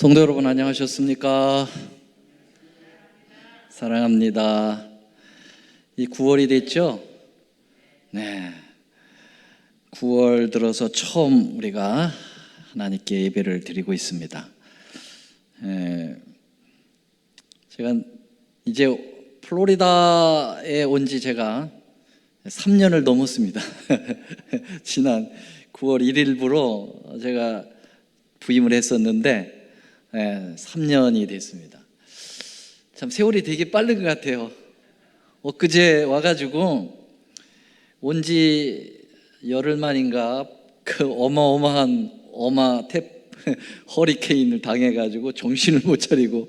성도 여러분 안녕하셨습니까? 사랑합니다. 이 9월이 됐죠? 네. 9월 들어서 처음 우리가 하나님께 예배를 드리고 있습니다. 제가 이제 플로리다에 온 지 제가 3년을 넘었습니다. 지난 9월 1일부로 제가 부임을 했었는데 3년이 됐습니다. 참 세월이 되게 빠른 것 같아요. 엊그제 와가지고 온 지 열흘 만인가 그 어마어마한 허리케인을 당해가지고 정신을 못 차리고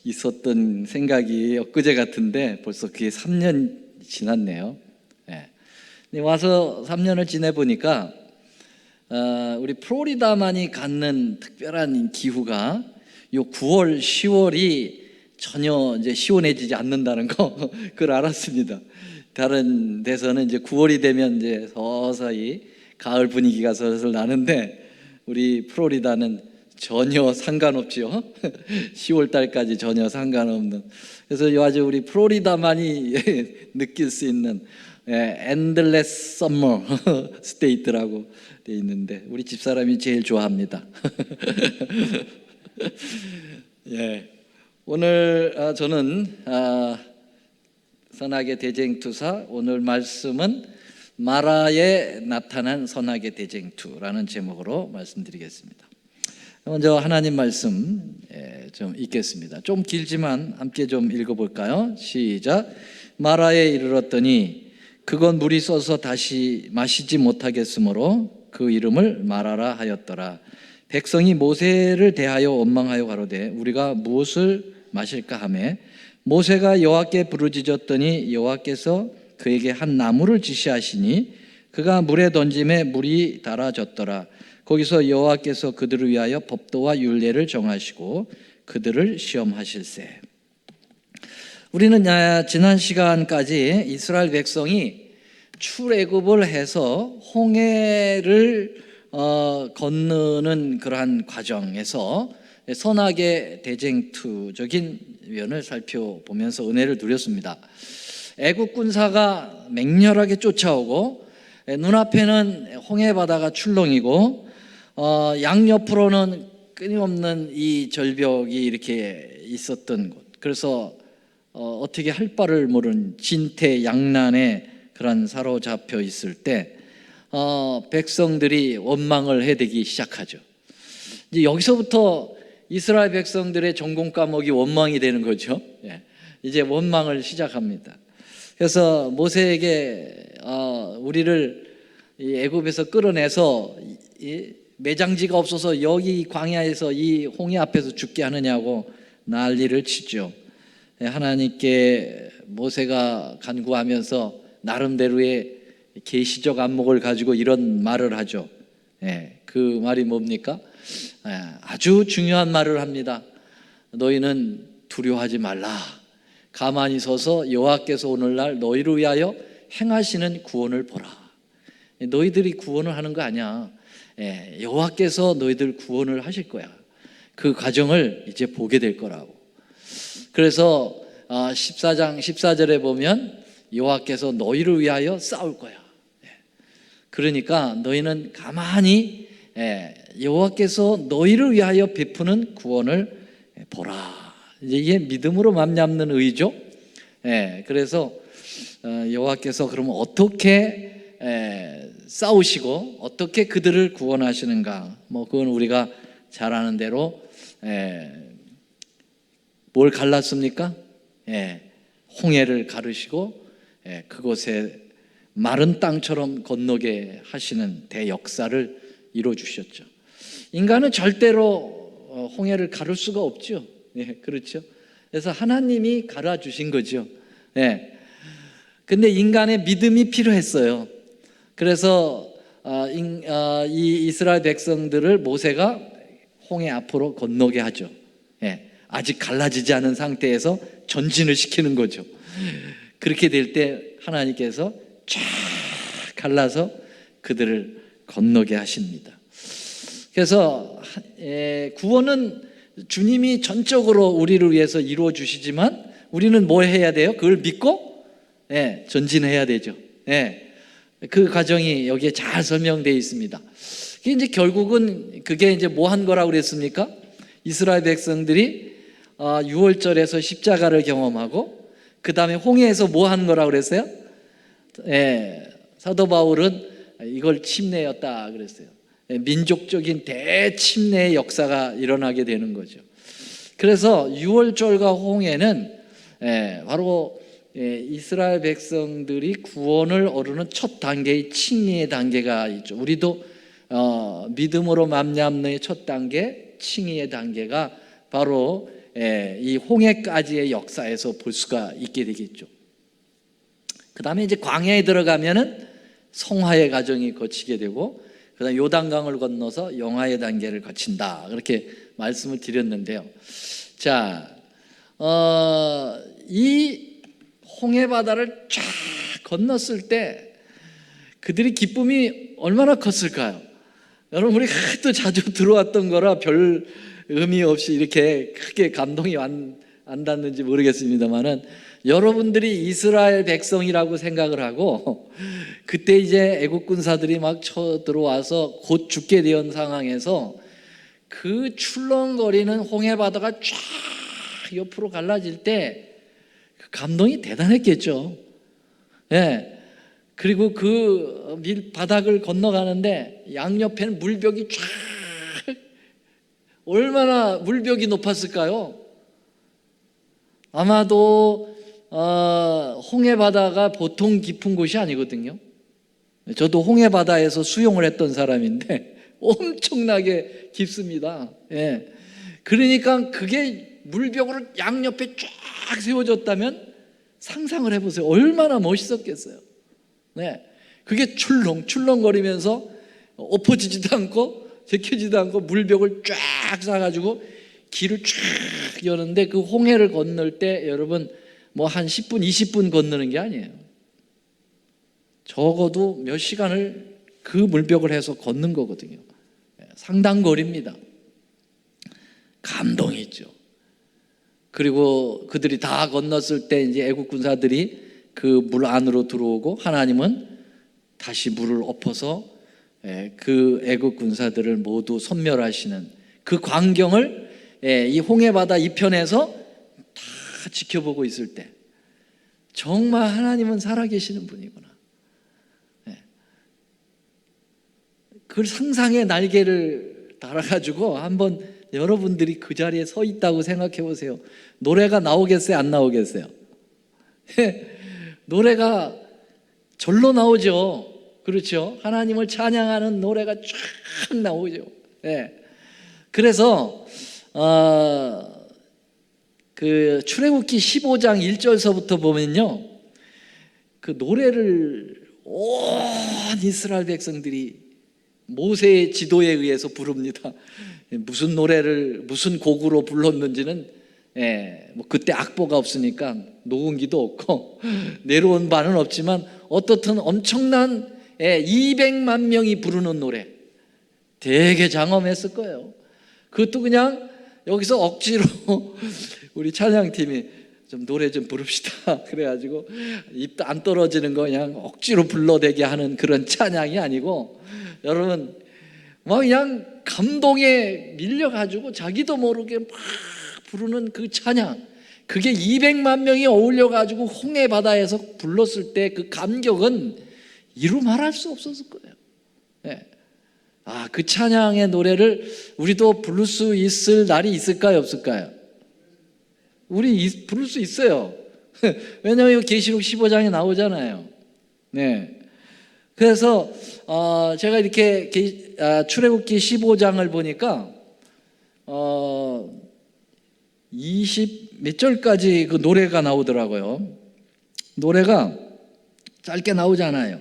있었던 생각이 엊그제 같은데 벌써 그게 3년 지났네요. 근데 와서 3년을 지내보니까 우리 플로리다만이 갖는 특별한 기후가 요 9월, 10월이 전혀 이제 시원해지지 않는다는 거 그걸 알았습니다. 다른 데서는 이제 9월이 되면 이제 서서히 가을 분위기가 슬슬 나는데 우리 플로리다는 전혀 상관없죠. 10월 달까지 전혀 상관없는. 그래서 아주 우리 플로리다만이 느낄 수 있는 엔들레스 썸머 스테이트라고 돼 있는데 우리 집사람이 제일 좋아합니다. 오늘 저는 선악의 대쟁투사, 오늘 말씀은 마라에 나타난 선악의 대쟁투라는 제목으로 말씀드리겠습니다. 먼저 하나님 말씀 좀 읽겠습니다. 좀 길지만 함께 좀 읽어볼까요? 시작. 마라에 이르렀더니 그건 물이 써서 다시 마시지 못하겠으므로 그 이름을 마라라 하였더라. 백성이 모세를 대하여 원망하여 가로되 우리가 무엇을 마실까 하매 모세가 여호와께 부르짖었더니 여호와께서 그에게 한 나무를 지시하시니 그가 물에 던짐에 물이 달아졌더라. 거기서 여호와께서 그들을 위하여 법도와 율례를 정하시고 그들을 시험하실세. 우리는 지난 시간까지 이스라엘 백성이 출애굽을 해서 홍해를 건너는 그러한 과정에서 선악의 대쟁투적인 면을 살펴보면서 은혜를 누렸습니다. 애국 군사가 맹렬하게 쫓아오고 눈앞에는 홍해 바다가 출렁이고 양옆으로는 끊임없는 이 절벽이 이렇게 있었던 곳. 그래서 어떻게 할 바를 모르는 진퇴양난에 그런 사로잡혀 있을 때 백성들이 원망을 해대기 시작하죠. 이제 여기서부터 이스라엘 백성들의 전공 과목이 원망이 되는 거죠. 이제 원망을 시작합니다. 그래서 모세에게 우리를 애굽에서 끌어내서 매장지가 없어서 여기 광야에서 이 홍해 앞에서 죽게 하느냐고 난리를 치죠. 하나님께 모세가 간구하면서 나름대로의 계시적 안목을 가지고 이런 말을 하죠. 그 말이 뭡니까? 아주 중요한 말을 합니다. 너희는 두려워하지 말라. 가만히 서서 여호와께서 오늘날 너희를 위하여 행하시는 구원을 보라. 너희들이 구원을 하는 거 아니야. 여호와께서 너희들 구원을 하실 거야. 그 과정을 이제 보게 될 거라고. 그래서 14장 14절에 보면 여호와께서 너희를 위하여 싸울 거야. 그러니까 너희는 가만히 여호와께서 너희를 위하여 베푸는 구원을 보라. 이게 믿음으로 맘잡는 의죠. 그래서 여호와께서 그러면 어떻게 싸우시고 어떻게 그들을 구원하시는가? 그건 우리가 잘 아는 대로 뭘 갈랐습니까? 홍해를 가르시고 그곳에 마른 땅처럼 건너게 하시는 대역사를 이루어주셨죠. 인간은 절대로 홍해를 가를 수가 없죠. 그렇죠. 그래서 하나님이 갈아주신 거죠. 근데 인간의 믿음이 필요했어요. 그래서 이 이스라엘 백성들을 모세가 홍해 앞으로 건너게 하죠. 아직 갈라지지 않은 상태에서 전진을 시키는 거죠. 그렇게 될 때 하나님께서 쫙 갈라서 그들을 건너게 하십니다. 그래서 구원은 주님이 전적으로 우리를 위해서 이루어 주시지만 우리는 뭐 해야 돼요? 그걸 믿고 전진해야 되죠. 그 과정이 여기에 잘 설명되어 있습니다. 그게 이제 결국은 그게 이제 뭐 한 거라고 그랬습니까? 이스라엘 백성들이 6월절에서 십자가를 경험하고 그 다음에 홍해에서 뭐 한 거라고 그랬어요? 사도 바울은 이걸 침례였다 그랬어요. 민족적인 대침례의 역사가 일어나게 되는 거죠. 그래서 6월절과 홍해는 바로 이스라엘 백성들이 구원을 얻는 첫 단계의 칭의의 단계가 있죠. 우리도 믿음으로 맘잡는 첫 단계, 칭의의 단계가 바로 이 홍해까지의 역사에서 볼 수가 있게 되겠죠. 그 다음에 이제 광야에 들어가면은 성화의 과정이 거치게 되고, 그 다음에 요단강을 건너서 영화의 단계를 거친다, 그렇게 말씀을 드렸는데요. 자, 이 홍해 바다를 쫙 건넜을 때 그들이 기쁨이 얼마나 컸을까요? 여러분, 우리 하도 자주 들어왔던 거라 별 의미 없이 이렇게 크게 감동이 안 닿는지 모르겠습니다만은, 여러분들이 이스라엘 백성이라고 생각을 하고 그때 이제 애국 군사들이 막 쳐들어와서 곧 죽게 된 상황에서 그 출렁거리는 홍해 바다가 쫙 옆으로 갈라질 때 그 감동이 대단했겠죠. 그리고 그 바닥을 건너가는데 양옆에는 물벽이 쫙, 얼마나 물벽이 높았을까요? 아마도 홍해 바다가 보통 깊은 곳이 아니거든요. 저도 홍해 바다에서 수영을 했던 사람인데 엄청나게 깊습니다. 그러니까 그게 물벽으로 양옆에 쫙 세워졌다면 상상을 해보세요. 얼마나 멋있었겠어요. 그게 출렁출렁거리면서 엎어지지도 않고 제껴지도 않고 물벽을 쫙 쏴가지고 길을 쫙 여는데, 그 홍해를 건널 때 여러분 뭐 한 10분 20분 건너는 게 아니에요. 적어도 몇 시간을 그 물벽을 해서 걷는 거거든요. 상당 거리입니다. 감동이 있죠. 그리고 그들이 다 건넜을 때 이제 애국 군사들이 그 물 안으로 들어오고 하나님은 다시 물을 엎어서 그 애국 군사들을 모두 섬멸하시는 그 광경을 이 홍해바다 이편에서 다 지켜보고 있을 때 정말 하나님은 살아계시는 분이구나, 그 상상의 날개를 달아가지고 한번 여러분들이 그 자리에 서 있다고 생각해 보세요. 노래가 나오겠어요? 안 나오겠어요? 노래가 절로 나오죠. 그렇죠? 하나님을 찬양하는 노래가 쫙 나오죠. 그래서 그 출애굽기 15장 1절서부터 보면요, 그 노래를 온 이스라엘 백성들이 모세의 지도에 의해서 부릅니다. 무슨 노래를 무슨 곡으로 불렀는지는 뭐 그때 악보가 없으니까 녹음기도 없고 내려온 바는 없지만 어떻든 엄청난 200만 명이 부르는 노래, 되게 장엄했을 거예요. 그것도 그냥 여기서 억지로 우리 찬양팀이 좀 노래 좀 부릅시다 그래가지고 입도 안 떨어지는 거 그냥 억지로 불러대게 하는 그런 찬양이 아니고, 여러분 막 그냥 감동에 밀려가지고 자기도 모르게 막 부르는 그 찬양, 그게 200만 명이 어울려가지고 홍해 바다에서 불렀을 때 그 감격은 이루 말할 수 없었을 거예요. 그 찬양의 노래를 우리도 부를 수 있을 날이 있을까요, 없을까요? 우리 부를 수 있어요. 왜냐하면 계시록 15장에 나오잖아요. 그래서 제가 이렇게 출애굽기 15장을 보니까 20 몇 절까지 그 노래가 나오더라고요. 노래가 짧게 나오잖아요.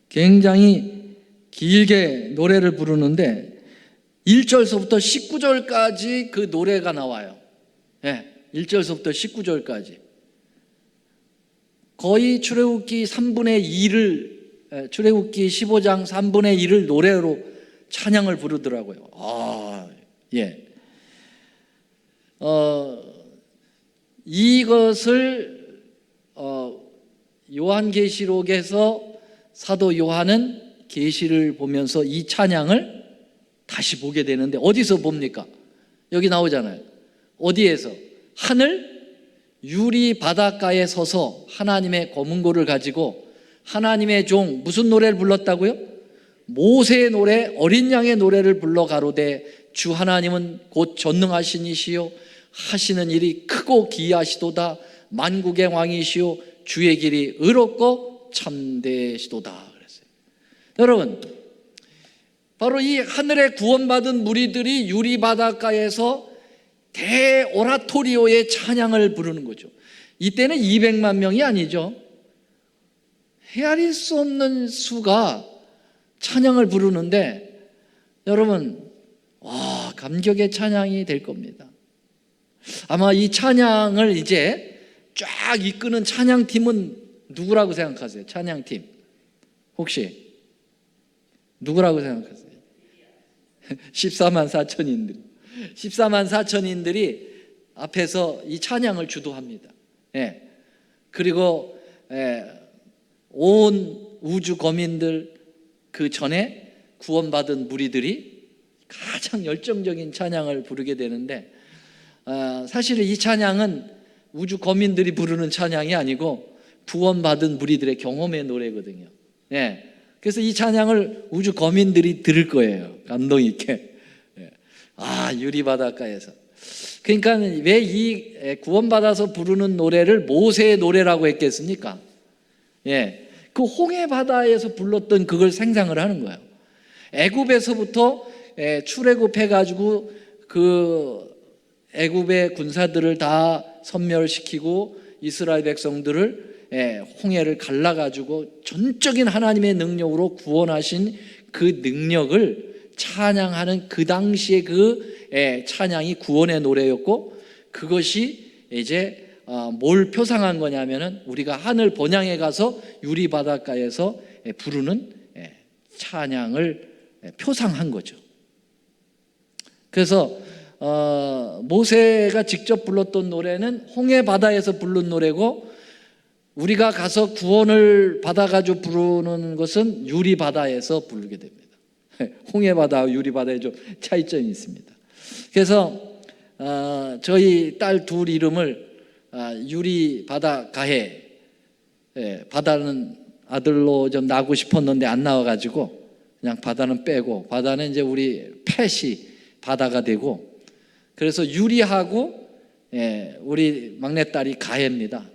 굉장히 길게 노래를 부르는데 1절서부터 19절까지 그 노래가 나와요. 1절서부터 19절까지 거의 출애굽기 3분의 2를, 출애굽기 15장 3분의 1을 노래로 찬양을 부르더라고요. 예. 이것을 요한계시록에서 사도 요한은 계시를 보면서 이 찬양을 다시 보게 되는데, 어디서 봅니까? 여기 나오잖아요. 어디에서? 하늘 유리 바닷가에 서서 하나님의 검은고를 가지고 하나님의 종, 무슨 노래를 불렀다고요? 모세의 노래, 어린 양의 노래를 불러 가로되 주 하나님은 곧 전능하신 이시요 하시는 일이 크고 기이하시도다. 만국의 왕이시요 주의 길이 의롭고 참되시도다 그랬어요. 여러분, 바로 이 하늘에 구원받은 무리들이 유리 바닷가에서 대오라토리오의 찬양을 부르는 거죠. 이때는 200만 명이 아니죠. 헤아릴 수 없는 수가 찬양을 부르는데, 여러분, 와, 감격의 찬양이 될 겁니다. 아마 이 찬양을 이제 쫙 이끄는 찬양팀은 누구라고 생각하세요? 찬양팀 혹시 누구라고 생각하세요? 14만 4천인들 14만 4천인들이 앞에서 이 찬양을 주도합니다. 예. 그리고 온 우주 거민들, 그 전에 구원받은 무리들이 가장 열정적인 찬양을 부르게 되는데, 사실 이 찬양은 우주 거민들이 부르는 찬양이 아니고 구원받은 무리들의 경험의 노래거든요. 예. 그래서 이 찬양을 우주 거민들이 들을 거예요. 감동 있게. 예. 유리 바닷가에서. 그러니까 왜 이 구원받아서 부르는 노래를 모세의 노래라고 했겠습니까? 예. 그 홍해 바다에서 불렀던 그걸 생상을 하는 거예요. 애굽에서부터 출애굽해 가지고 그 애굽의 군사들을 다 섬멸시키고 이스라엘 백성들을 홍해를 갈라가지고 전적인 하나님의 능력으로 구원하신 그 능력을 찬양하는 그 당시에 그 찬양이 구원의 노래였고, 그것이 이제 뭘 표상한 거냐면은 우리가 하늘 번향에 가서 유리 바닷가에서 부르는 찬양을 표상한 거죠. 그래서 모세가 직접 불렀던 노래는 홍해 바다에서 부른 노래고, 우리가 가서 구원을 받아가지고 부르는 것은 유리 바다에서 부르게 됩니다. 홍해 바다와 유리 바다에 좀 차이점이 있습니다. 그래서 저희 딸 둘 이름을 유리 바다 가해, 바다는 아들로 좀 나고 싶었는데 안 나와가지고 그냥 바다는 빼고, 바다는 이제 우리 펫이 바다가 되고, 그래서 유리하고 우리 막내딸이 가해입니다.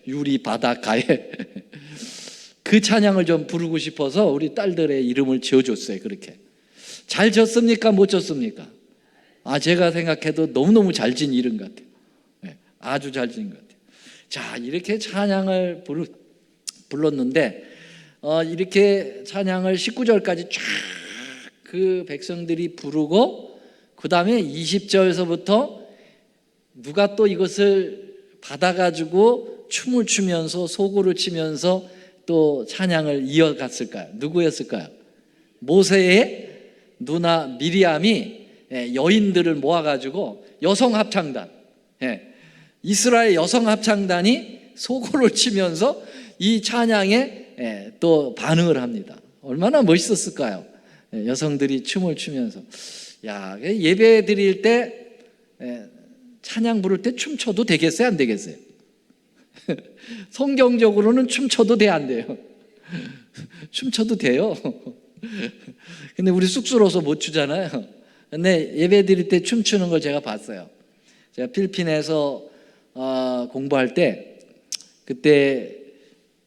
유리 바다 가해. 그 찬양을 좀 부르고 싶어서 우리 딸들의 이름을 지어줬어요. 그렇게 잘 졌습니까? 못 졌습니까? 제가 생각해도 너무너무 잘 진 이름 같아요. 아주 잘 진 것 같아요. 자, 이렇게 찬양을 불렀는데, 이렇게 찬양을 19절까지 쫙 그 백성들이 부르고, 그 다음에 20절에서부터 누가 또 이것을 받아가지고 춤을 추면서 소구를 치면서 또 찬양을 이어갔을까요? 누구였을까요? 모세의 누나 미리암이 여인들을 모아가지고 여성합창단, 이스라엘 여성합창단이 소구를 치면서 이 찬양에 또 반응을 합니다. 얼마나 멋있었을까요? 여성들이 춤을 추면서. 예배 드릴 때 찬양 부를 때 춤춰도 되겠어요? 안 되겠어요? 성경적으로는 춤춰도 돼, 안 돼요? 춤춰도 돼요. 근데 우리 쑥스러워서 못 추잖아요. 근데 예배 드릴 때 춤추는 걸 제가 봤어요. 제가 필리핀에서 공부할 때, 그때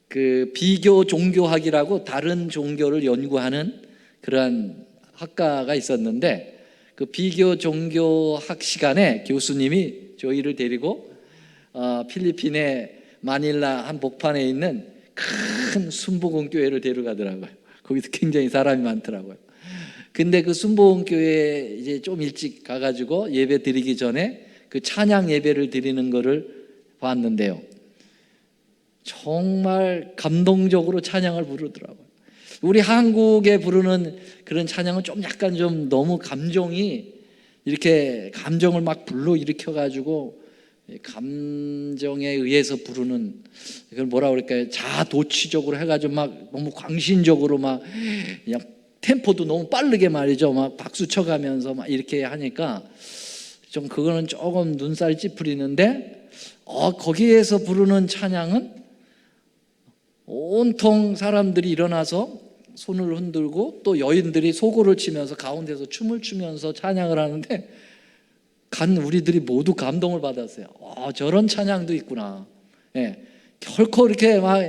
그 비교 종교학이라고 다른 종교를 연구하는 그러한 학과가 있었는데, 그 비교 종교학 시간에 교수님이 저희를 데리고 필리핀의 마닐라 한 복판에 있는 큰 순복음교회를 데려가더라고요. 거기서 굉장히 사람이 많더라고요. 근데 그 순복음교회에 이제 좀 일찍 가가지고 예배 드리기 전에 그 찬양 예배를 드리는 거를 봤는데요, 정말 감동적으로 찬양을 부르더라고요. 우리 한국에 부르는 그런 찬양은 좀 약간 좀 너무 감정이 이렇게 감정을 막 불러일으켜 가지고 감정에 의해서 부르는, 이걸 뭐라 그럴까요? 자아도취적으로 해가지고 막 너무 광신적으로 막 그냥 템포도 너무 빠르게 말이죠. 막 박수 쳐가면서 막 이렇게 하니까 좀 그거는 조금 눈살 찌푸리는데, 거기에서 부르는 찬양은 온통 사람들이 일어나서 손을 흔들고 또 여인들이 소고를 치면서 가운데서 춤을 추면서 찬양을 하는데, 간 우리들이 모두 감동을 받았어요. 저런 찬양도 있구나. 예, 결코 이렇게 막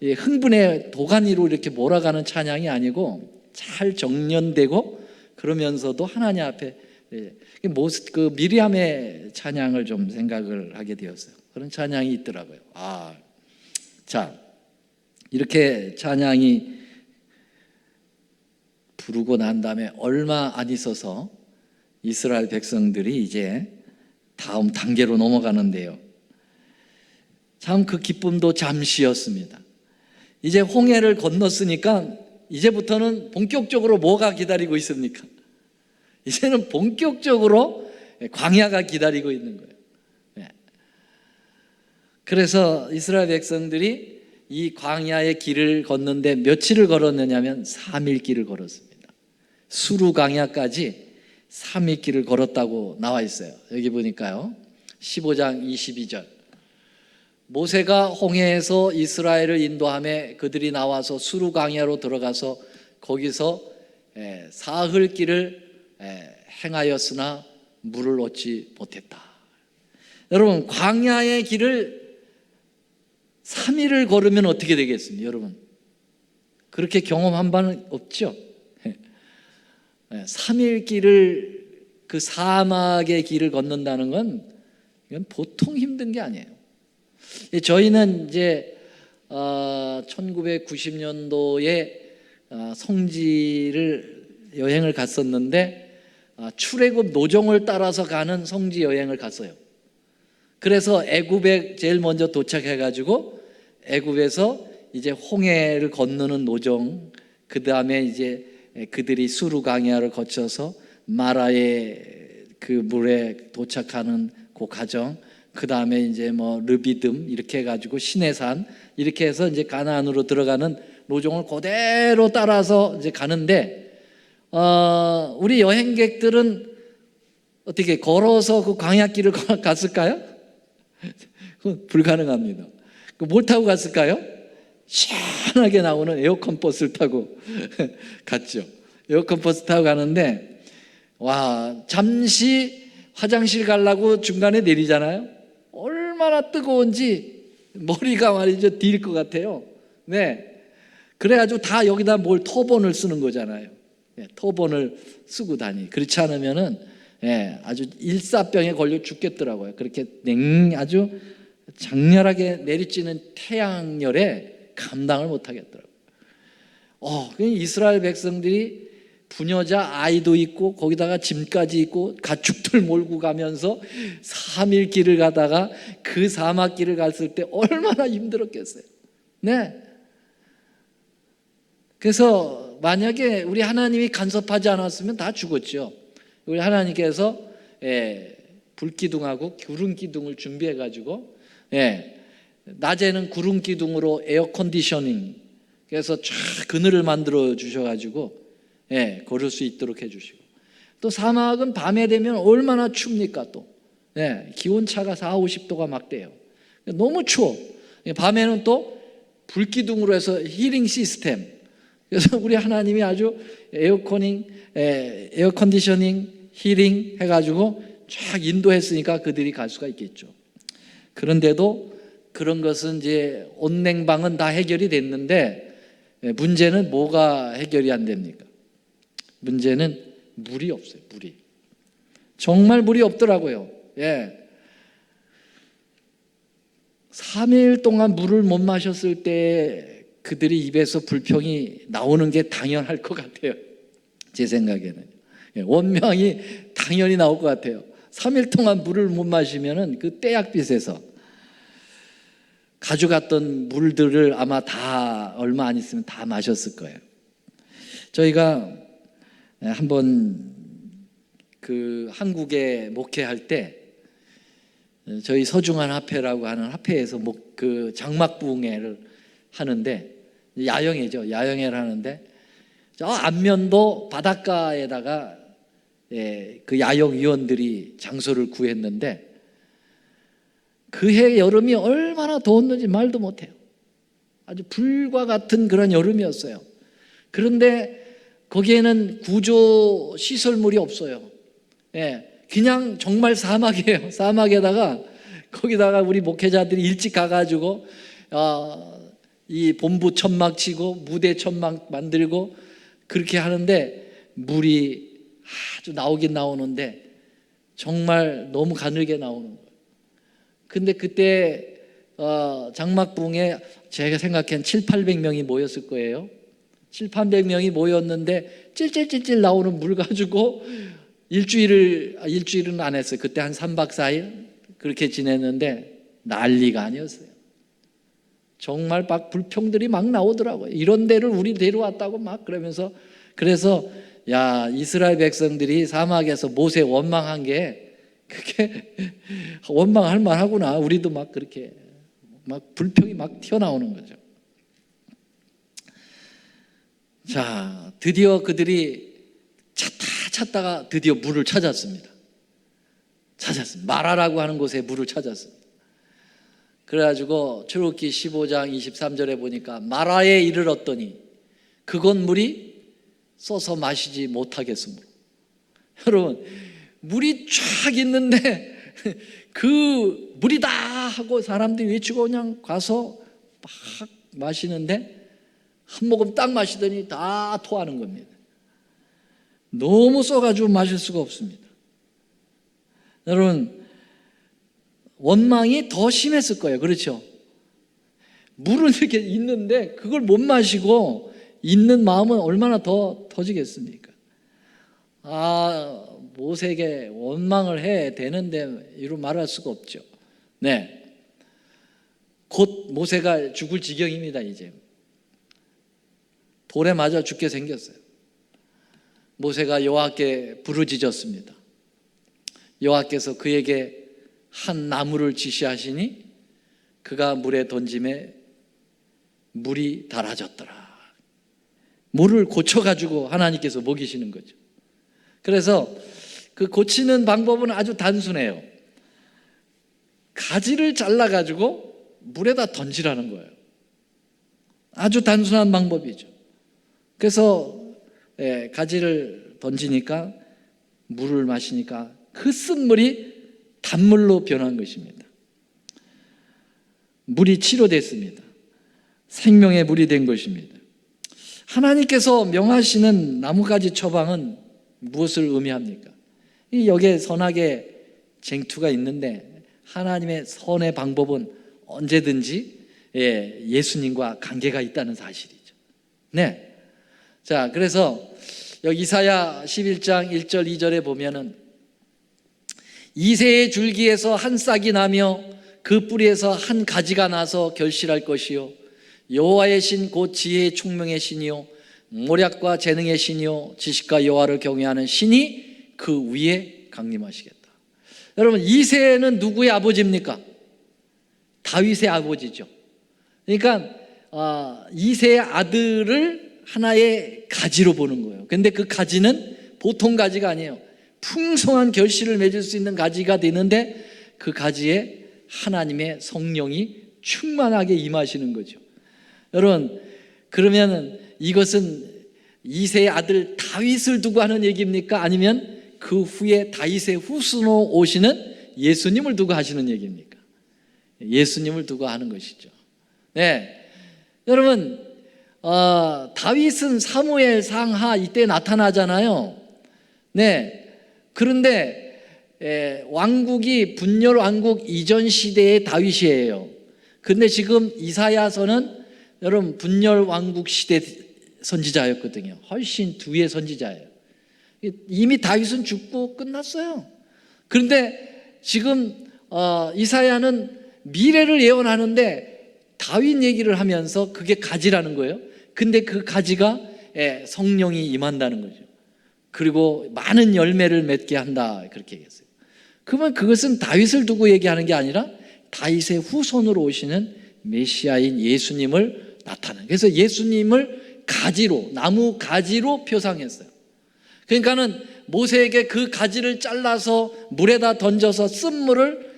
흥분의 도가니로 이렇게 몰아가는 찬양이 아니고 잘 정련되고, 그러면서도 하나님 앞에 그 미리암의 찬양을 좀 생각을 하게 되었어요. 그런 찬양이 있더라고요. 자, 이렇게 찬양이 부르고 난 다음에 얼마 안 있어서 이스라엘 백성들이 이제 다음 단계로 넘어가는데요. 참 그 기쁨도 잠시였습니다. 이제 홍해를 건넜으니까 이제부터는 본격적으로 뭐가 기다리고 있습니까? 이제는 본격적으로 광야가 기다리고 있는 거예요. 그래서 이스라엘 백성들이 이 광야의 길을 걷는데 며칠을 걸었느냐면 3일 길을 걸었습니다. 수르 광야까지 3일 길을 걸었다고 나와 있어요. 여기 보니까요, 15장 22절. 모세가 홍해에서 이스라엘을 인도하며 그들이 나와서 수르 광야로 들어가서 거기서 사흘 길을 행하였으나 물을 얻지 못했다. 여러분, 광야의 길을 3일을 걸으면 어떻게 되겠습니까? 여러분, 그렇게 경험한 바는 없죠? 3일 길을, 그 사막의 길을 걷는다는 건 이건 보통 힘든 게 아니에요. 저희는 이제 1990년도에 성지를 여행을 갔었는데, 출애굽 노정을 따라서 가는 성지 여행을 갔어요. 그래서 애굽에 제일 먼저 도착해가지고 애굽에서 이제 홍해를 건너는 노정, 그 다음에 이제 그들이 수르 광야를 거쳐서 마라의 그 물에 도착하는 그 과정, 그 다음에 이제 뭐 르비듬 이렇게 해가지고 시내산 이렇게 해서 이제 가나안으로 들어가는 노정을 그대로 따라서 이제 가는데, 우리 여행객들은 어떻게 걸어서 그 광야길을 갔을까요? 그건 불가능합니다. 뭘 타고 갔을까요? 시원하게 나오는 에어컨 버스를 타고 갔죠. 에어컨 버스 타고 가는데, 잠시 화장실 가려고 중간에 내리잖아요. 얼마나 뜨거운지 머리가 말이죠, 뒤일 것 같아요. 네, 그래가지고 다 여기다 뭘 터본을 쓰는 거잖아요. 터본을 쓰고 다니. 그렇지 않으면은 아주 일사병에 걸려 죽겠더라고요. 그렇게 아주 장렬하게 내리쬐는 태양열에 감당을 못 하겠더라고요. 이스라엘 백성들이 부녀자 아이도 있고 거기다가 짐까지 있고 가축들 몰고 가면서 3일 길을 가다가 그 사막 길을 갔을 때 얼마나 힘들었겠어요. 네. 그래서 만약에 우리 하나님이 간섭하지 않았으면 다 죽었죠. 우리 하나님께서 불기둥하고 구름기둥을 준비해 가지고 낮에는 구름기둥으로 에어컨디셔닝, 그래서 쫙 그늘을 만들어 주셔가지고 걸을 수 있도록 해주시고, 또 사막은 밤에 되면 얼마나 춥니까? 또 기온차가 40~50도가 막 돼요. 너무 추워. 밤에는 또 불기둥으로 해서 힐링 시스템, 그래서 우리 하나님이 아주 에어컨디셔닝 힐링 해가지고 쫙 인도했으니까 그들이 갈 수가 있겠죠. 그런데도 그런 것은 이제 온냉방은 다 해결이 됐는데, 문제는 뭐가 해결이 안 됩니까? 문제는 물이 없어요. 물이 정말 물이 없더라고요. 3일 동안 물을 못 마셨을 때 그들이 입에서 불평이 나오는 게 당연할 것 같아요. 제 생각에는 원명이 당연히 나올 것 같아요. 3일 동안 물을 못 마시면은 그 떼약빛에서 가져갔던 물들을 아마 다 얼마 안 있으면 다 마셨을 거예요. 저희가 한번 그 한국에 목회할 때 저희 서중한 합회라고 하는 합회에서 그 장막부흥회를 하는데, 야영회죠. 야영회를 하는데 저 안면도 바닷가에다가 그 야영위원들이 장소를 구했는데 그 해 여름이 얼마나 더웠는지 말도 못해요. 아주 불과 같은 그런 여름이었어요. 그런데 거기에는 구조 시설물이 없어요. 그냥 정말 사막이에요. 사막에다가 거기다가 우리 목회자들이 일찍 가가지고 이 본부 천막 치고 무대 천막 만들고 그렇게 하는데 물이 아주 나오긴 나오는데 정말 너무 가늘게 나오는 거예요. 근데 그때 장막부흥에 제가 생각한 700~800명이 모였을 거예요. 700~800명이 모였는데 찔찔찔찔 나오는 물 가지고 일주일은 안 했어요. 그때 한 3박 4일 그렇게 지냈는데 난리가 아니었어요. 정말 막 불평들이 막 나오더라고요. 이런 데를 우리 데려왔다고 막 그러면서. 그래서 야, 이스라엘 백성들이 사막에서 모세 원망한 게 그게 원망할 만하구나. 우리도 막 그렇게 막 불평이 막 튀어나오는 거죠. 자, 드디어 그들이 찾다가 드디어 물을 찾았습니다. 마라라고 하는 곳에 물을 찾았습니다. 그래가지고 출애굽기 15장 23절에 보니까 마라에 이르렀더니 그건 물이 써서 마시지 못하겠으므로. 여러분, 물이 쫙 있는데 그 물이다 하고 사람들이 외치고 그냥 가서 막 마시는데 한 모금 딱 마시더니 다 토하는 겁니다. 너무 써가지고 마실 수가 없습니다. 여러분, 원망이 더 심했을 거예요. 그렇죠? 물은 이렇게 있는데 그걸 못 마시고 있는 마음은 얼마나 더 터지겠습니까? 모세에게 원망을 해야 되는데 이런 말할 수가 없죠. 곧 모세가 죽을 지경입니다. 이제 돌에 맞아 죽게 생겼어요. 모세가 여호와께 부르짖었습니다. 여호와께서 그에게 한 나무를 지시하시니 그가 물에 던짐에 물이 달아졌더라. 물을 고쳐가지고 하나님께서 먹이시는 거죠. 그래서 그 고치는 방법은 아주 단순해요. 가지를 잘라가지고 물에다 던지라는 거예요. 아주 단순한 방법이죠. 그래서 가지를 던지니까 물을 마시니까 그 쓴물이 단물로 변한 것입니다. 물이 치료됐습니다. 생명의 물이 된 것입니다. 하나님께서 명하시는 나뭇가지 처방은 무엇을 의미합니까? 여기에 선악의 쟁투가 있는데 하나님의 선의 방법은 언제든지 예수님과 관계가 있다는 사실이죠. 자, 그래서 여기 이사야 11장 1절 2절에 보면은 이새의 줄기에서 한 싹이 나며 그 뿌리에서 한 가지가 나서 결실할 것이요 여호와의 신 곧 지혜의 총명의 신이요 모략과 재능의 신이요 지식과 여호와를 경외하는 신이 그 위에 강림하시겠다. 여러분, 이새는 누구의 아버지입니까? 다윗의 아버지죠. 그러니까 이새의 아들을 하나의 가지로 보는 거예요. 근데 그 가지는 보통 가지가 아니에요. 풍성한 결실을 맺을 수 있는 가지가 되는데 그 가지에 하나님의 성령이 충만하게 임하시는 거죠. 여러분, 그러면 이것은 이새의 아들 다윗을 두고 하는 얘기입니까? 아니면 그 후에 다윗의 후손으로 오시는 예수님을 두고 하시는 얘기입니까? 예수님을 두고 하는 것이죠. 여러분, 다윗은 사무엘 상하 이때 나타나잖아요. 그런데 왕국이 분열 왕국 이전 시대의 다윗이에요. 그런데 지금 이사야서는 여러분 분열 왕국 시대 선지자였거든요. 훨씬 뒤의 선지자예요. 이미 다윗은 죽고 끝났어요. 그런데 지금 이사야는 미래를 예언하는데 다윗 얘기를 하면서 그게 가지라는 거예요. 근데 그 가지가 성령이 임한다는 거죠. 그리고 많은 열매를 맺게 한다, 그렇게 얘기했어요. 그러면 그것은 다윗을 두고 얘기하는 게 아니라 다윗의 후손으로 오시는 메시아인 예수님을 나타내는, 그래서 예수님을 가지로, 나무 가지로 표상했어요. 그러니까는 모세에게 그 가지를 잘라서 물에다 던져서 쓴 물을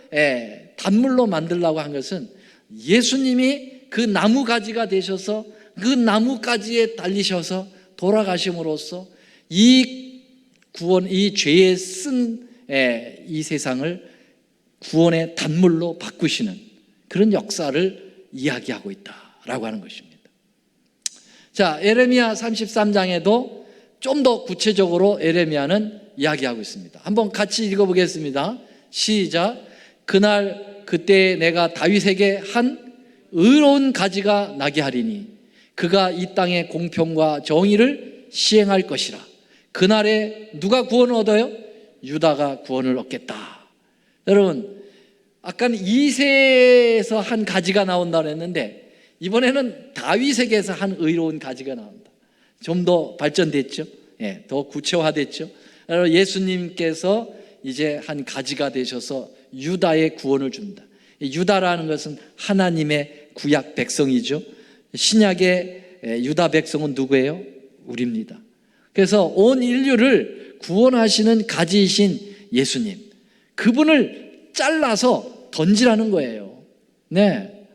단물로 만들려고 한 것은 예수님이 그 나무 가지가 되셔서 그 나무 가지에 달리셔서 돌아가심으로써 이 구원, 이 죄에 쓴 이 세상을 구원의 단물로 바꾸시는 그런 역사를 이야기하고 있다라고 하는 것입니다. 자, 예레미야 33장에도 좀 더 구체적으로 예레미야는 이야기하고 있습니다. 한번 같이 읽어보겠습니다. 시작. 그날 그때 내가 다윗에게 한 의로운 가지가 나게 하리니 그가 이 땅의 공평과 정의를 시행할 것이라. 그날에 누가 구원을 얻어요? 유다가 구원을 얻겠다. 여러분, 아까는 이새에서 한 가지가 나온다고 했는데 이번에는 다윗에게서 한 의로운 가지가 나온다. 좀 더 발전됐죠? 더 구체화됐죠? 예수님께서 이제 한 가지가 되셔서 유다의 구원을 줍니다. 유다라는 것은 하나님의 구약 백성이죠. 신약의 유다 백성은 누구예요? 우리입니다. 그래서 온 인류를 구원하시는 가지이신 예수님, 그분을 잘라서 던지라는 거예요. 네,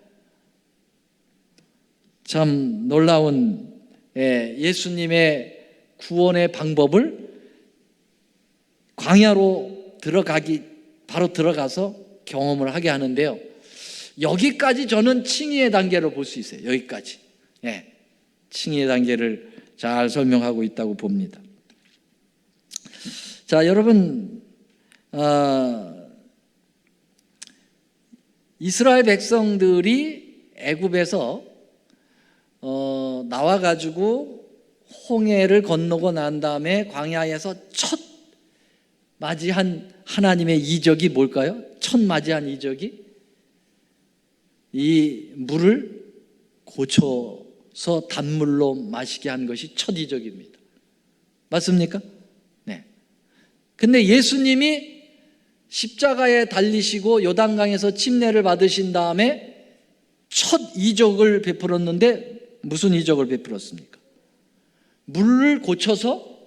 참 놀라운 예수님의 구원의 방법을 광야로 바로 들어가서 경험을 하게 하는데요. 여기까지 저는 칭의의 단계로 볼 수 있어요. 여기까지. 칭의의 단계를 잘 설명하고 있다고 봅니다. 자, 여러분, 이스라엘 백성들이 애굽에서 나와가지고 홍해를 건너고 난 다음에 광야에서 첫 맞이한 하나님의 이적이 뭘까요? 첫 맞이한 이적이 이 물을 고쳐서 단물로 마시게 한 것이 첫 이적입니다. 맞습니까? 네. 근데 예수님이 십자가에 달리시고 요단강에서 침례를 받으신 다음에 첫 이적을 베풀었는데 무슨 이적을 베풀었습니까? 물을 고쳐서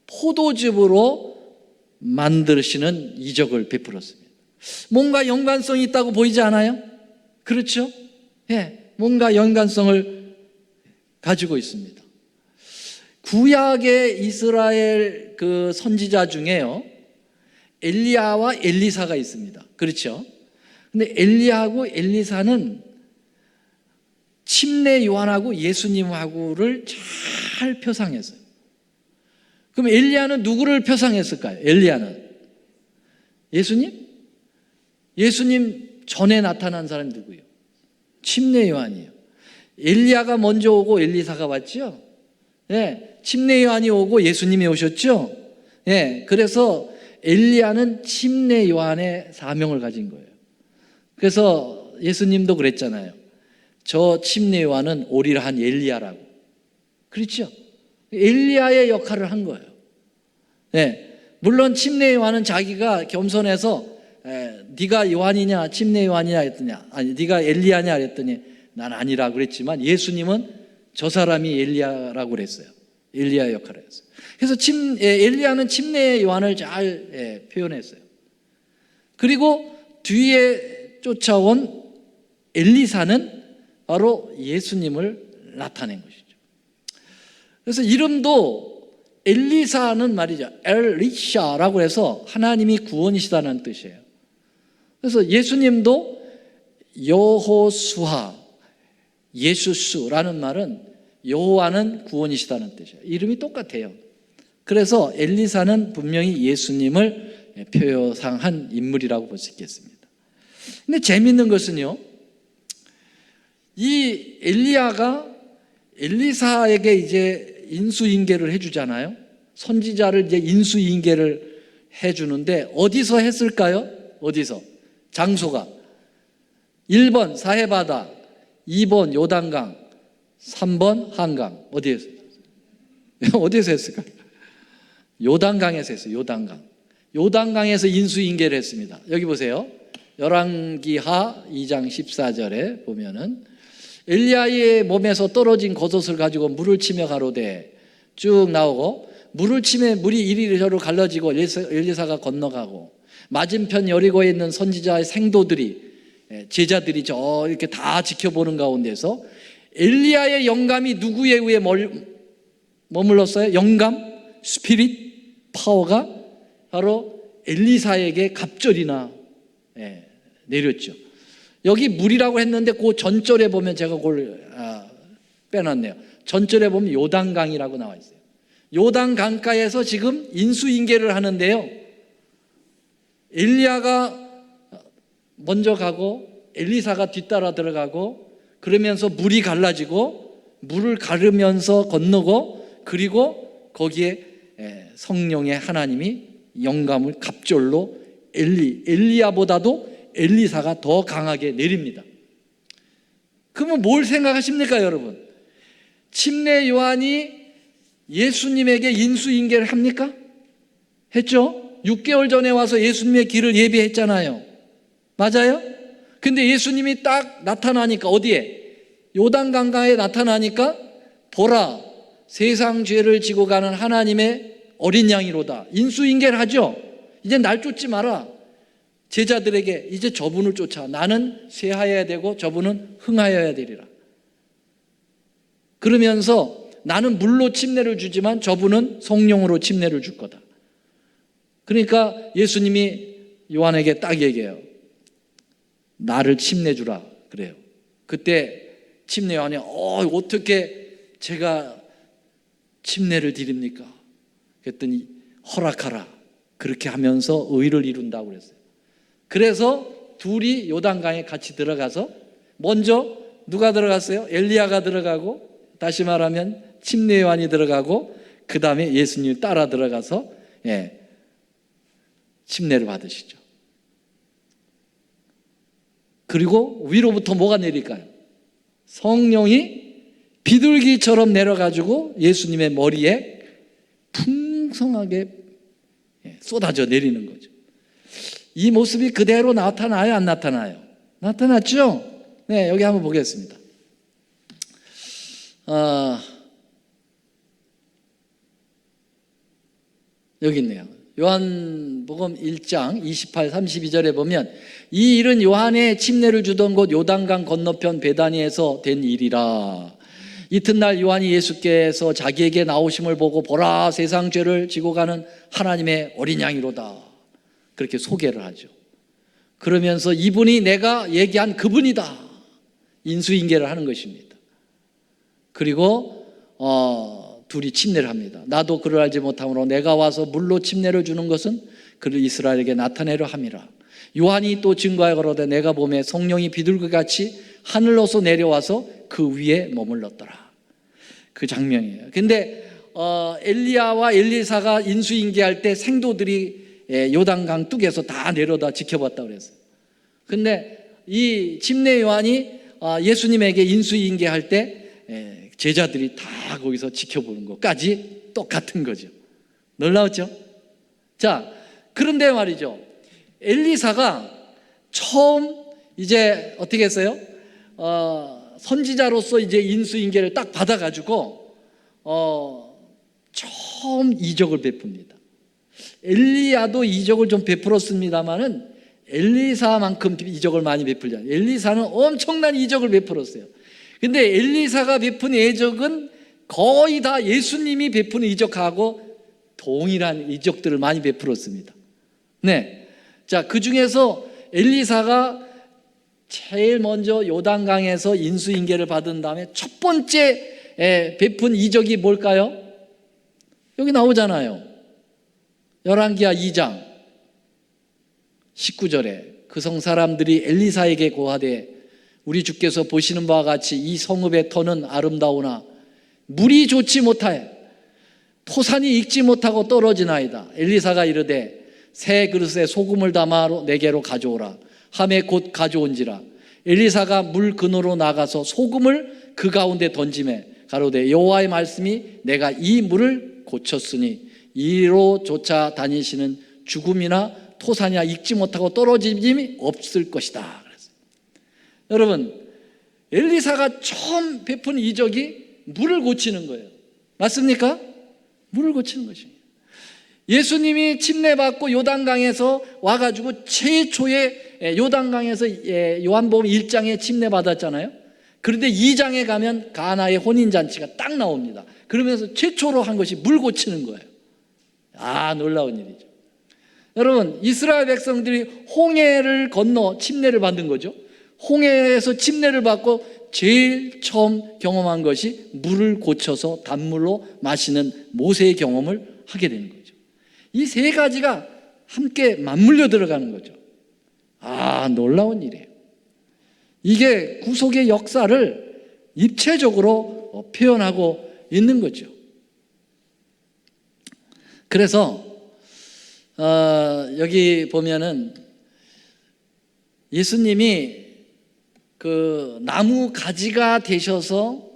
포도즙으로 만드시는 이적을 베풀었습니다. 뭔가 연관성이 있다고 보이지 않아요? 그렇죠? 뭔가 연관성을 가지고 있습니다. 구약의 이스라엘 그 선지자 중에요, 엘리야와 엘리사가 있습니다. 그렇죠? 근데 엘리야하고 엘리사는 침례 요한하고 예수님하고를 잘 표상했어요. 그럼 엘리야는 누구를 표상했을까요? 엘리야는 예수님? 예수님 전에 나타난 사람이 누구예요? 침례 요한이에요. 엘리야가 먼저 오고 엘리사가 왔죠? 침례 요한이 오고 예수님이 오셨죠? 그래서 엘리야는 침례 요한의 사명을 가진 거예요. 그래서 예수님도 그랬잖아요. 저 침례 요한은 오리라 한 엘리야라고. 그렇죠? 엘리야의 역할을 한 거예요. 물론 침례 요한은 자기가 겸손해서 네가 요한이냐 침례 요한이냐 했더니 아니 네가 엘리야냐 했더니 난 아니라 그랬지만 예수님은 저 사람이 엘리야라고 그랬어요. 엘리야 역할을 했어요. 그래서 엘리야는 침례 요한을 잘 표현했어요. 그리고 뒤에 쫓아온 엘리사는 바로 예수님을 나타낸 것이죠. 그래서 이름도 엘리사는 말이죠, 엘리샤라고 해서 하나님이 구원이시다는 뜻이에요. 그래서 예수님도 여호수아, 예수스라는 말은 여호와는 구원이시다는 뜻이에요. 이름이 똑같아요. 그래서 엘리사는 분명히 예수님을 표상한 인물이라고 볼 수 있겠습니다. 근데 재미있는 것은요, 이 엘리야가 엘리사에게 이제 인수인계를 해주잖아요. 선지자를 이제 인수인계를 해주는데 어디서 했을까요? 어디서? 장소가 1번 사해바다, 2번 요단강, 3번 한강. 어디에서 했을까요? 요단강에서 했어요. 요단강에서 인수인계를 했습니다. 여기 보세요. 열왕기하 2장 14절에 보면은 엘리야의 몸에서 떨어진 겉옷을 가지고 물을 치며 가로되, 쭉 나오고 물을 치며 물이 이리저리로 갈라지고 엘리사가 건너가고, 맞은편 여리고에 있는 선지자의 생도들이, 제자들이 저 이렇게 다 지켜보는 가운데서 엘리야의 영감이 누구에 의해 머물렀어요? 영감, 스피릿, 파워가 바로 엘리사에게 갑절이나 내렸죠. 여기 물이라고 했는데 그 전절에 보면 제가 그걸 빼놨네요. 전절에 보면 요단강이라고 나와 있어요. 요단강가에서 지금 인수인계를 하는데요, 엘리야가 먼저 가고 엘리사가 뒤따라 들어가고, 그러면서 물이 갈라지고 물을 가르면서 건너고, 그리고 거기에 성령의 하나님이 영감을 갑절로 엘리야보다도 엘리사가 더 강하게 내립니다. 그러면 뭘 생각하십니까, 여러분? 침례 요한이 예수님에게 인수인계를 합니까? 했죠? 6개월 전에 와서 예수님의 길을 예비했잖아요. 맞아요? 근데 예수님이 딱 나타나니까, 어디에? 요단강가에 나타나니까, 보라, 세상 죄를 지고 가는 하나님의 어린 양이로다. 인수인계를 하죠. 이제 날 쫓지 마라. 제자들에게 이제 저분을 쫓아. 나는 쇠하여야 되고 저분은 흥하여야 되리라. 그러면서 나는 물로 침례를 주지만 저분은 성령으로 침례를 줄 거다. 그러니까 예수님이 요한에게 딱 얘기해요. 나를 침례 주라 그래요. 그때 침례 요한이 어떻게 제가 침례를 드립니까? 그랬더니 허락하라. 그렇게 하면서 의를 이룬다고 그랬어요. 그래서 둘이 요단강에 같이 들어가서, 먼저 누가 들어갔어요? 엘리야가 들어가고, 다시 말하면 침례 요한이 들어가고, 그 다음에 예수님이 따라 들어가서 침례를 받으시죠. 그리고 위로부터 뭐가 내릴까요? 성령이 비둘기처럼 내려가지고 예수님의 머리에 풍성하게 쏟아져 내리는 거죠. 이 모습이 그대로 나타나요, 안 나타나요? 나타났죠? 네, 여기 한번 보겠습니다. 여기 있네요. 요한복음 1장 28, 32절에 보면, 이 일은 요한의 침례를 주던 곳 요단강 건너편 베다니에서 된 일이라. 이튿날 요한이 예수께서 자기에게 나오심을 보고, 보라, 세상 죄를 지고 가는 하나님의 어린 양이로다. 그렇게 소개를 하죠. 그러면서 이분이 내가 얘기한 그분이다. 인수인계를 하는 것입니다. 그리고 둘이 침례를 합니다. 나도 그를 알지 못하므로 내가 와서 물로 침례를 주는 것은 그를 이스라엘에게 나타내려 함이라. 요한이 또 증거하여 가로되, 내가 보매 성령이 비둘기같이 하늘로서 내려와서 그 위에 머물렀더라. 그 장면이에요. 근데 엘리야와 엘리사가 인수인계할 때 생도들이 요단강 뚝에서 다 내려다 지켜봤다고 그랬어요. 근데 이 침례 요한이 예수님에게 인수인계할 때 제자들이 다 거기서 지켜보는 것까지 똑같은 거죠. 놀라웠죠? 자, 그런데 말이죠, 엘리사가 처음 이제 어떻게 했어요? 선지자로서 이제 인수인계를 딱 받아가지고 처음 이적을 베풉니다. 엘리야도 이적을 좀 베풀었습니다만은 엘리사만큼 이적을 많이 베풀지 않아요. 엘리사는 엄청난 이적을 베풀었어요. 근데 엘리사가 베푼 이적은 거의 다 예수님이 베푼 이적하고 동일한 이적들을 많이 베풀었습니다. 네. 자, 그 중에서 엘리사가 제일 먼저 요단강에서 인수인계를 받은 다음에 첫 번째 베푼 이적이 뭘까요? 여기 나오잖아요. 열왕기하 2장 19절에 그 성 사람들이 엘리사에게 고하되, 우리 주께서 보시는 바와 같이 이 성읍의 터는 아름다우나 물이 좋지 못하여 토산이 익지 못하고 떨어지나이다. 엘리사가 이르되, 새 그릇에 소금을 담아 내게로 가져오라 하매 곧 가져온지라. 엘리사가 물 근으로 나가서 소금을 그 가운데 던지매 가로되, 여호와의 말씀이 내가 이 물을 고쳤으니 이로 쫓아 다니시는 죽음이나 토산이나 읽지 못하고 떨어짐이 없을 것이다. 그랬어요. 여러분, 엘리사가 처음 베푼 이적이 물을 고치는 거예요. 맞습니까? 물을 고치는 것이에요. 예수님이 침례받고 요단강에서 와가지고 최초의 요단강에서 요한복음 1장에 침례받았잖아요. 그런데 2장에 가면 가나의 혼인잔치가 딱 나옵니다. 그러면서 최초로 한 것이 물 고치는 거예요. 아, 놀라운 일이죠. 여러분, 이스라엘 백성들이 홍해를 건너 침례를 받는 거죠. 홍해에서 침례를 받고 제일 처음 경험한 것이 물을 고쳐서 단물로 마시는 모세의 경험을 하게 되는 거죠. 이 세 가지가 함께 맞물려 들어가는 거죠. 아, 놀라운 일이에요. 이게 구속의 역사를 입체적으로 표현하고 있는 거죠. 그래서 여기 보면은 예수님이 그 나무 가지가 되셔서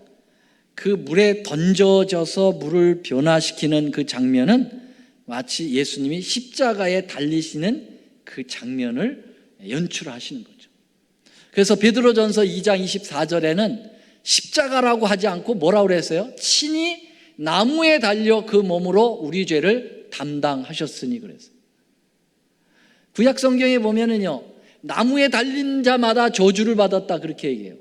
그 물에 던져져서 물을 변화시키는 그 장면은 마치 예수님이 십자가에 달리시는 그 장면을 연출하시는 거죠. 그래서 베드로전서 2장 24절에는 십자가라고 하지 않고 뭐라고 그랬어요? 친히 나무에 달려 그 몸으로 우리 죄를 담당하셨으니 그랬어요. 구약 성경에 보면은요, 나무에 달린 자마다 저주를 받았다 그렇게 얘기해요.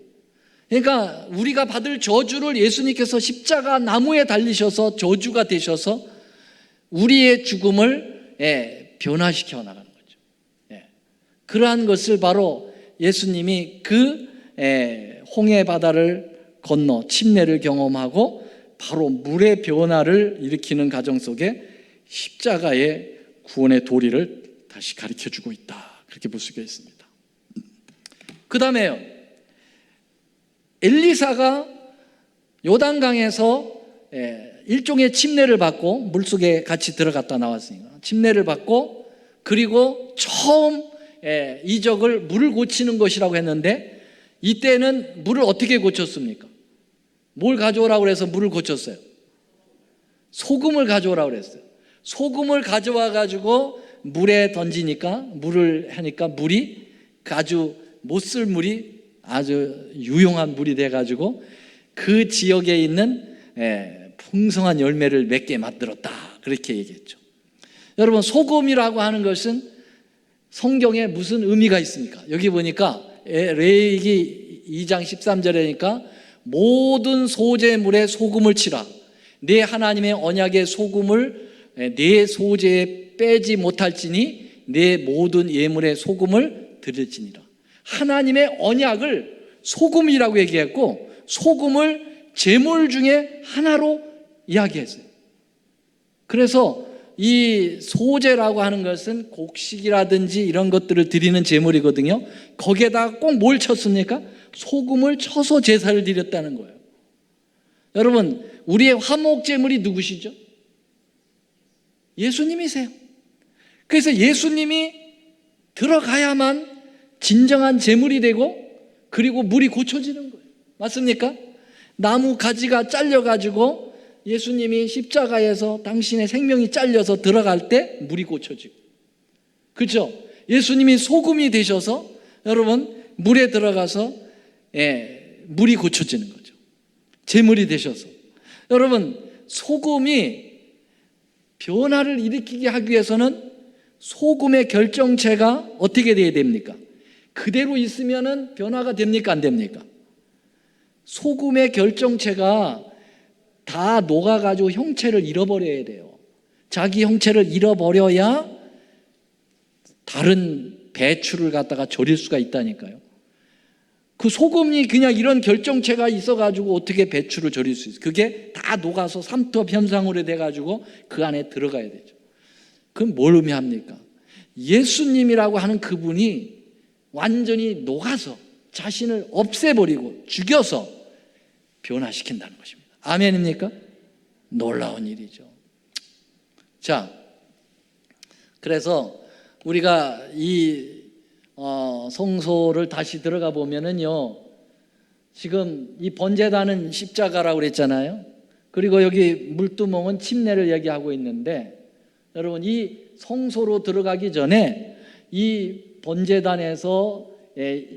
그러니까 우리가 받을 저주를 예수님께서 십자가 나무에 달리셔서 저주가 되셔서 우리의 죽음을 변화시켜 나가는 거죠. 그러한 것을 바로 예수님이 그 홍해 바다를 건너 침례를 경험하고 바로 물의 변화를 일으키는 과정 속에 십자가의 구원의 도리를 다시 가르쳐주고 있다. 그렇게 볼 수가 있습니다. 그 다음에요, 엘리사가 요단강에서 일종의 침례를 받고 물속에 같이 들어갔다 나왔으니까 침례를 받고 그리고 처음 이적을 물을 고치는 것이라고 했는데 이때는 물을 어떻게 고쳤습니까? 뭘 가져오라고 그래서 물을 고쳤어요? 소금을 가져오라고 그랬어요. 소금을 가져와 가지고 물에 던지니까 물을 하니까 물이 아주 못 쓸 물이 아주 유용한 물이 돼 가지고 그 지역에 있는 풍성한 열매를 맺게 만들었다. 그렇게 얘기했죠. 여러분, 소금이라고 하는 것은 성경에 무슨 의미가 있습니까? 여기 보니까 레위기 2장 13절이니까 모든 소재물에 소금을 치라. 내 하나님의 언약의 소금을 내 소재에 빼지 못할지니 내 모든 예물에 소금을 드릴지니라. 하나님의 언약을 소금이라고 얘기했고 소금을 제물 중에 하나로 이야기했어요. 그래서 이 소제라고 하는 것은 곡식이라든지 이런 것들을 드리는 제물이거든요. 거기에다가 꼭 뭘 쳤습니까? 소금을 쳐서 제사를 드렸다는 거예요. 여러분, 우리의 화목 제물이 누구시죠? 예수님이세요. 그래서 예수님이 들어가야만 진정한 제물이 되고 그리고 물이 고쳐지는 거예요. 맞습니까? 나무 가지가 잘려가지고 예수님이 십자가에서 당신의 생명이 잘려서 들어갈 때 물이 고쳐지고, 그렇죠? 예수님이 소금이 되셔서 여러분 물에 들어가서 물이 고쳐지는 거죠. 제물이 되셔서. 여러분, 소금이 변화를 일으키게 하기 위해서는 소금의 결정체가 어떻게 돼야 됩니까? 그대로 있으면은 변화가 됩니까? 안 됩니까? 소금의 결정체가 다 녹아가지고 형체를 잃어버려야 돼요. 자기 형체를 잃어버려야 다른 배추를 갖다가 절일 수가 있다니까요. 그 소금이 그냥 이런 결정체가 있어가지고 어떻게 배추를 절일 수 있어요? 그게 다 녹아서 삼투압 현상으로 돼가지고 그 안에 들어가야 되죠. 그럼 뭘 의미합니까? 예수님이라고 하는 그분이 완전히 녹아서 자신을 없애버리고 죽여서 변화시킨다는 것입니다. 아멘입니까? 놀라운 일이죠. 자, 그래서 우리가 이 성소를 다시 들어가 보면은요, 지금 이 번제단은 십자가라고 그랬잖아요. 그리고 여기 물두멍은 침례를 얘기하고 있는데 여러분, 이 성소로 들어가기 전에 이 번제단에서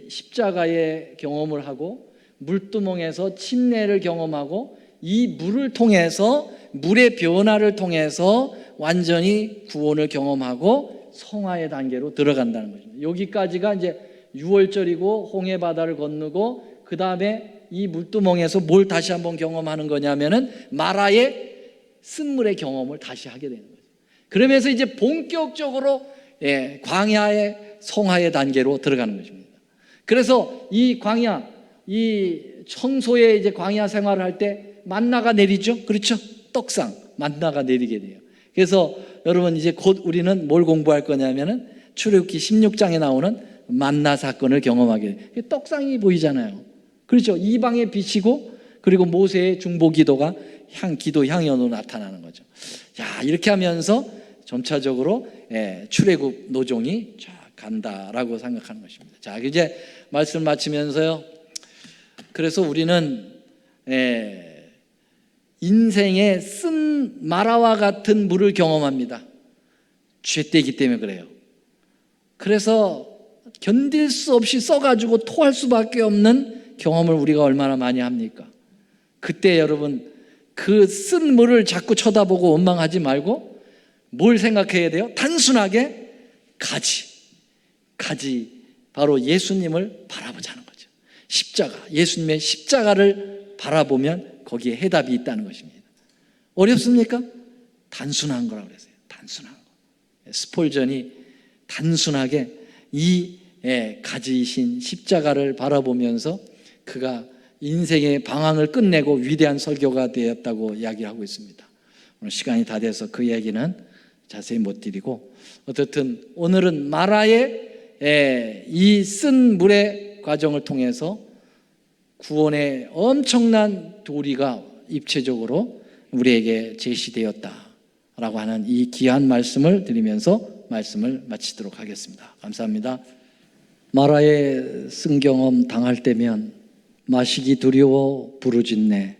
십자가의 경험을 하고 물두멍에서 침례를 경험하고 이 물을 통해서, 물의 변화를 통해서 완전히 구원을 경험하고 성화의 단계로 들어간다는 거죠. 여기까지가 이제 6월절이고 홍해 바다를 건너고 그 다음에 이 물두멍에서 뭘 다시 한번 경험하는 거냐면은 마라의 쓴물의 경험을 다시 하게 되는 거죠. 그러면서 이제 본격적으로 광야의 성화의 단계로 들어가는 것입니다. 그래서 이 광야, 이 청소의 이제 광야 생활을 할 때 만나가 내리죠. 그렇죠? 떡상, 만나가 내리게 돼요. 그래서 여러분 이제 곧 우리는 뭘 공부할 거냐면은 출애굽기 16장에 나오는 만나 사건을 경험하게 돼요. 떡상이 보이잖아요. 그렇죠? 이방의 빛이고 그리고 모세의 중보기도가 기도 향연으로 나타나는 거죠. 자, 이렇게 하면서 점차적으로 출애굽 노종이 쫙 간다라고 생각하는 것입니다. 자, 이제 말씀 마치면서요. 그래서 우리는 인생의 쓴 마라와 같은 물을 경험합니다. 죄되기 때문에 그래요. 그래서 견딜 수 없이 써가지고 토할 수밖에 없는 경험을 우리가 얼마나 많이 합니까? 그때 여러분 그 쓴 물을 자꾸 쳐다보고 원망하지 말고 뭘 생각해야 돼요? 단순하게 가지 바로 예수님을 바라보자는 거죠. 십자가, 예수님의 십자가를 바라보면 거기에 해답이 있다는 것입니다. 어렵습니까? 단순한 거라고 그랬어요. 단순한 거. 스폴전이 단순하게 이 가지이신 십자가를 바라보면서 그가 인생의 방황을 끝내고 위대한 설교가 되었다고 이야기하고 있습니다. 오늘 시간이 다 돼서 그 얘기는 자세히 못 드리고, 어쨌든 오늘은 마라의 이 쓴 물의 과정을 통해서 구원의 엄청난 도리가 입체적으로 우리에게 제시되었다라고 하는 이 귀한 말씀을 드리면서 말씀을 마치도록 하겠습니다. 감사합니다. 마라의 쓴 경험 당할 때면 마시기 두려워 부르짖네.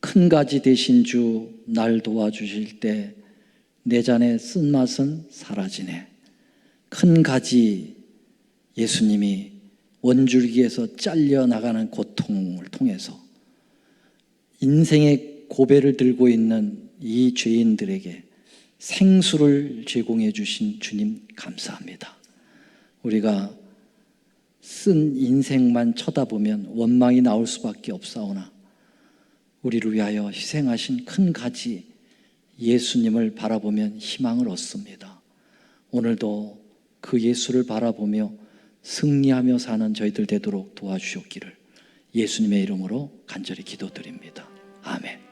큰 가지 되신 주 날 도와주실 때 내 잔의 쓴맛은 사라지네. 큰 가지 예수님이 원줄기에서 잘려나가는 고통을 통해서 인생의 고배를 들고 있는 이 죄인들에게 생수를 제공해 주신 주님 감사합니다. 우리가 쓴 인생만 쳐다보면 원망이 나올 수밖에 없사오나 우리를 위하여 희생하신 큰 가지 예수님을 바라보면 희망을 얻습니다. 오늘도 그 예수를 바라보며 승리하며 사는 저희들 되도록 도와주셨기를 예수님의 이름으로 간절히 기도드립니다. 아멘.